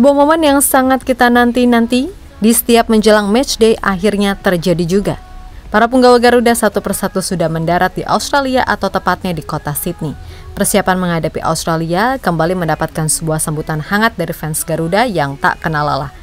Sebuah momen yang sangat kita nanti-nanti di setiap menjelang matchday akhirnya terjadi juga. Para punggawa Garuda satu persatu sudah mendarat di Australia atau tepatnya di kota Sydney. Persiapan menghadapi Australia kembali mendapatkan sebuah sambutan hangat dari fans Garuda yang tak kenal lelah.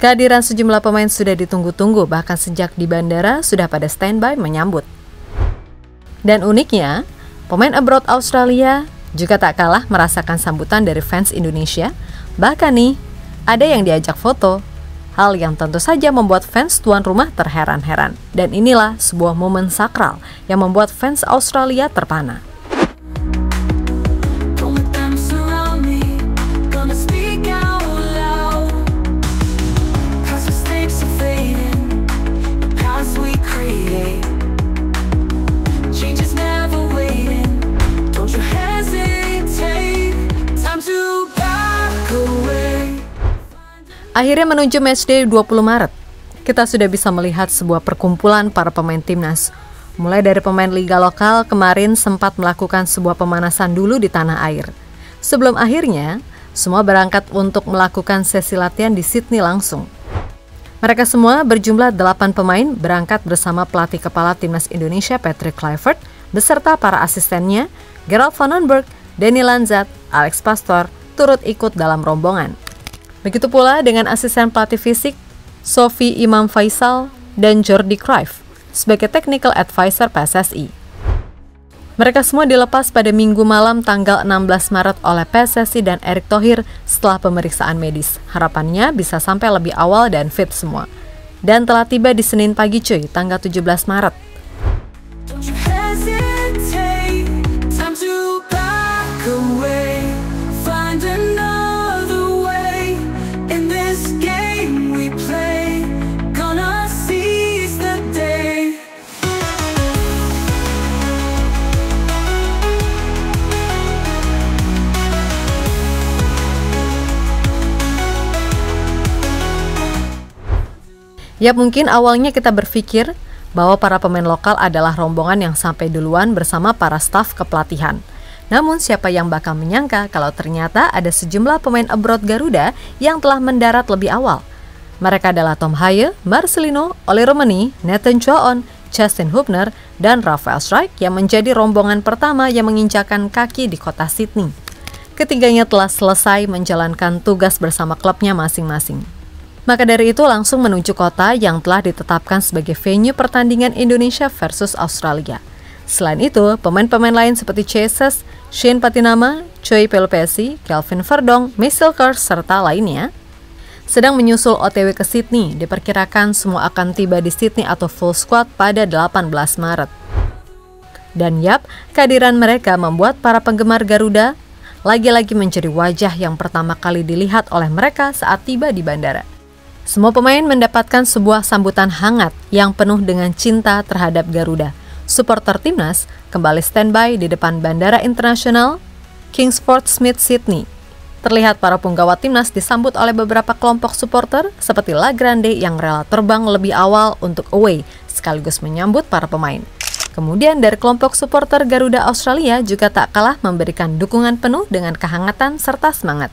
Kehadiran sejumlah pemain sudah ditunggu-tunggu, bahkan sejak di bandara sudah pada standby menyambut. Dan uniknya, pemain abroad Australia juga tak kalah merasakan sambutan dari fans Indonesia. Bahkan nih, ada yang diajak foto. Hal yang tentu saja membuat fans tuan rumah terheran-heran. Dan inilah sebuah momen sakral yang membuat fans Australia terpana. Akhirnya menuju matchday 20 Maret, kita sudah bisa melihat sebuah perkumpulan para pemain timnas. Mulai dari pemain liga lokal kemarin sempat melakukan sebuah pemanasan dulu di tanah air. Sebelum akhirnya, semua berangkat untuk melakukan sesi latihan di Sydney langsung. Mereka semua berjumlah 8 pemain berangkat bersama pelatih kepala timnas Indonesia Patrick Kluivert beserta para asistennya Gerald van den Berg, Denny Lanzat, Alex Pastoor turut ikut dalam rombongan. Begitu pula dengan asisten pelatih fisik Sophie Imam Faisal dan Jordi Cruyff sebagai technical advisor PSSI. Mereka semua dilepas pada Minggu malam tanggal 16 Maret oleh PSSI dan Erick Thohir setelah pemeriksaan medis. Harapannya bisa sampai lebih awal dan fit semua. Dan telah tiba di Senin pagi cuy, tanggal 17 Maret. Ya mungkin awalnya kita berpikir bahwa para pemain lokal adalah rombongan yang sampai duluan bersama para staf kepelatihan. Namun siapa yang bakal menyangka kalau ternyata ada sejumlah pemain abroad Garuda yang telah mendarat lebih awal. Mereka adalah Tom Haye, Marcelino, Ollie Romani, Nathan Choon, Justin Hubner, dan Rafael Struijk yang menjadi rombongan pertama yang menginjakan kaki di kota Sydney. Ketiganya telah selesai menjalankan tugas bersama klubnya masing-masing. Maka dari itu langsung menuju kota yang telah ditetapkan sebagai venue pertandingan Indonesia versus Australia. Selain itu, pemain-pemain lain seperti Jesus, Shane Patinama, Choi Pelopesi, Kelvin Verdong, Michael Kers, serta lainnya sedang menyusul OTW ke Sydney. Diperkirakan semua akan tiba di Sydney atau full squad pada 18 Maret. Dan yap, kehadiran mereka membuat para penggemar Garuda lagi-lagi menjadi wajah yang pertama kali dilihat oleh mereka saat tiba di bandara. Semua pemain mendapatkan sebuah sambutan hangat yang penuh dengan cinta terhadap Garuda. Supporter timnas kembali standby di depan Bandara Internasional Kingsford Smith Sydney. Terlihat para punggawa timnas disambut oleh beberapa kelompok supporter seperti La Grande yang rela terbang lebih awal untuk away sekaligus menyambut para pemain. Kemudian dari kelompok supporter Garuda Australia juga tak kalah memberikan dukungan penuh dengan kehangatan serta semangat,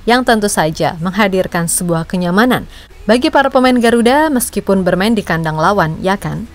yang tentu saja menghadirkan sebuah kenyamanan bagi para pemain Garuda meskipun bermain di kandang lawan, ya kan?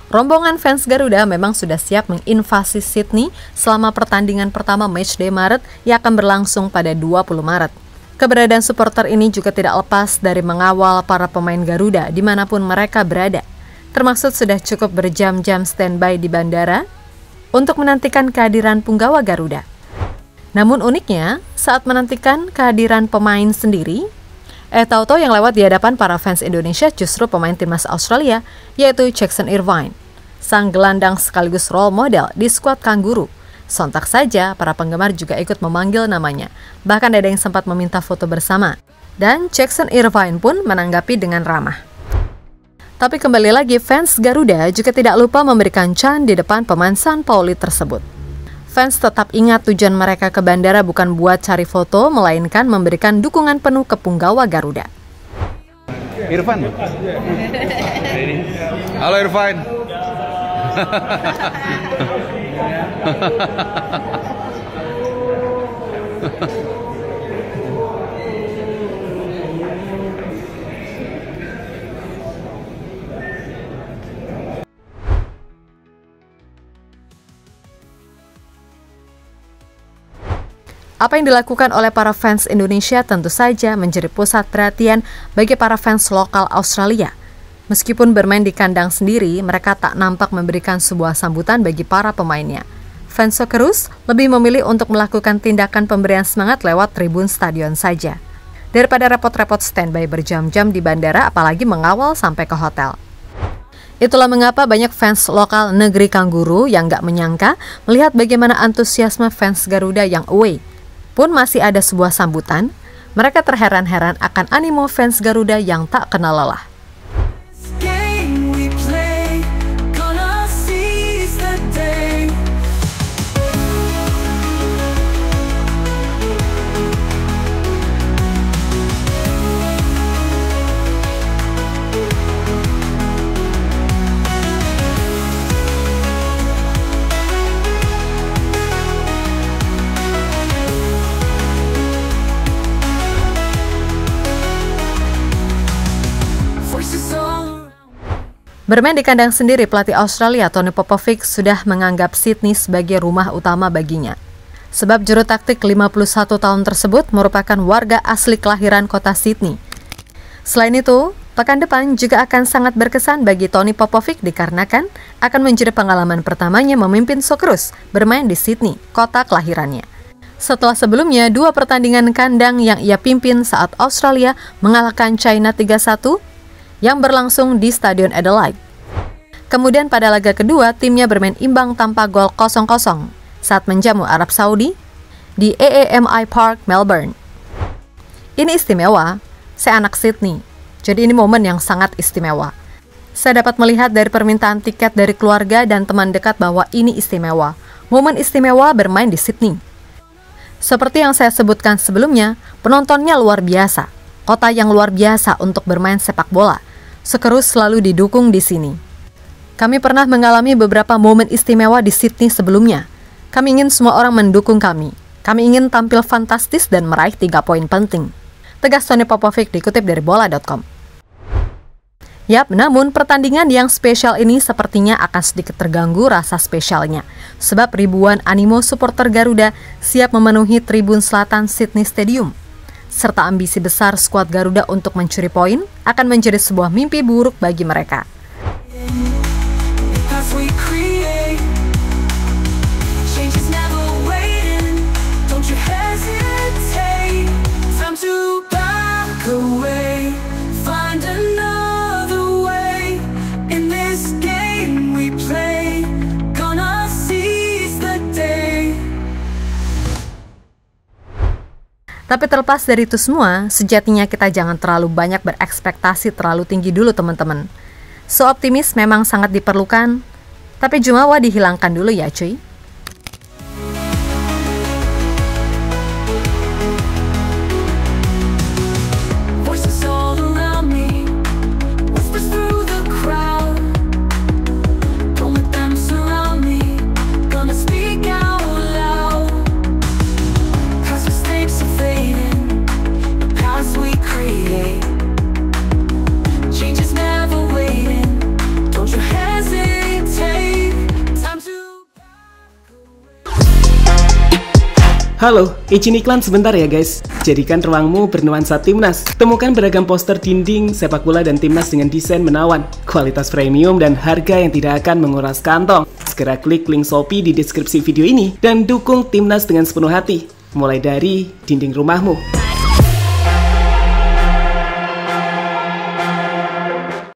Rombongan fans Garuda memang sudah siap menginvasi Sydney selama pertandingan pertama matchday Maret yang akan berlangsung pada 20 Maret. Keberadaan supporter ini juga tidak lepas dari mengawal para pemain Garuda dimanapun mereka berada. Termasuk sudah cukup berjam-jam standby di bandara untuk menantikan kehadiran punggawa Garuda. Namun uniknya, saat menantikan kehadiran pemain sendiri, tahu-tahu yang lewat di hadapan para fans Indonesia justru pemain timnas Australia, yaitu Jackson Irvine, sang gelandang sekaligus role model di skuad Kanguru. Sontak saja para penggemar juga ikut memanggil namanya, bahkan ada yang sempat meminta foto bersama. Dan Jackson Irvine pun menanggapi dengan ramah. Tapi kembali lagi, fans Garuda juga tidak lupa memberikan can di depan pemain San Pauli tersebut. Fans tetap ingat tujuan mereka ke bandara bukan buat cari foto, melainkan memberikan dukungan penuh ke punggawa Garuda. Irfan. Halo Irfan. Apa yang dilakukan oleh para fans Indonesia tentu saja menjadi pusat perhatian bagi para fans lokal Australia. Meskipun bermain di kandang sendiri, mereka tak nampak memberikan sebuah sambutan bagi para pemainnya. Fans Socceroos lebih memilih untuk melakukan tindakan pemberian semangat lewat tribun stadion saja, daripada repot-repot standby berjam-jam di bandara, apalagi mengawal sampai ke hotel. Itulah mengapa banyak fans lokal negeri Kangguru yang gak menyangka melihat bagaimana antusiasme fans Garuda yang away. Pun masih ada sebuah sambutan, mereka terheran-heran akan animo fans Garuda yang tak kenal lelah. Bermain di kandang sendiri, pelatih Australia Tony Popovic sudah menganggap Sydney sebagai rumah utama baginya. Sebab juru taktik 51 tahun tersebut merupakan warga asli kelahiran kota Sydney. Selain itu, pekan depan juga akan sangat berkesan bagi Tony Popovic dikarenakan akan menjadi pengalaman pertamanya memimpin Socceroos bermain di Sydney, kota kelahirannya. Setelah sebelumnya 2 pertandingan kandang yang ia pimpin saat Australia mengalahkan China 3-1, yang berlangsung di Stadion Adelaide. Kemudian pada laga kedua, timnya bermain imbang tanpa gol 0-0 saat menjamu Arab Saudi di AAMI Park, Melbourne. Ini istimewa, saya anak Sydney, jadi ini momen yang sangat istimewa. Saya dapat melihat dari permintaan tiket dari keluarga dan teman dekat bahwa ini istimewa, momen istimewa bermain di Sydney. Seperti yang saya sebutkan sebelumnya, penontonnya luar biasa, kota yang luar biasa untuk bermain sepak bola. Socceroos selalu didukung di sini. Kami pernah mengalami beberapa momen istimewa di Sydney sebelumnya. Kami ingin semua orang mendukung kami. Kami ingin tampil fantastis dan meraih 3 poin penting. Tegas Tony Popovic dikutip dari bola.com. Yap, namun pertandingan yang spesial ini sepertinya akan sedikit terganggu rasa spesialnya. Sebab ribuan animo supporter Garuda siap memenuhi tribun selatan Sydney Stadium. Serta ambisi besar skuad Garuda untuk mencuri poin akan menjadi sebuah mimpi buruk bagi mereka. Tapi terlepas dari itu semua, sejatinya kita jangan terlalu banyak berekspektasi terlalu tinggi dulu teman-teman. So optimis memang sangat diperlukan, tapi jumawa dihilangkan dulu ya cuy. Halo, izin iklan sebentar ya guys. Jadikan ruangmu bernuansa timnas. Temukan beragam poster dinding, sepak bola dan timnas dengan desain menawan, kualitas premium dan harga yang tidak akan menguras kantong. Segera klik link Shopee di deskripsi video ini dan dukung timnas dengan sepenuh hati. Mulai dari dinding rumahmu.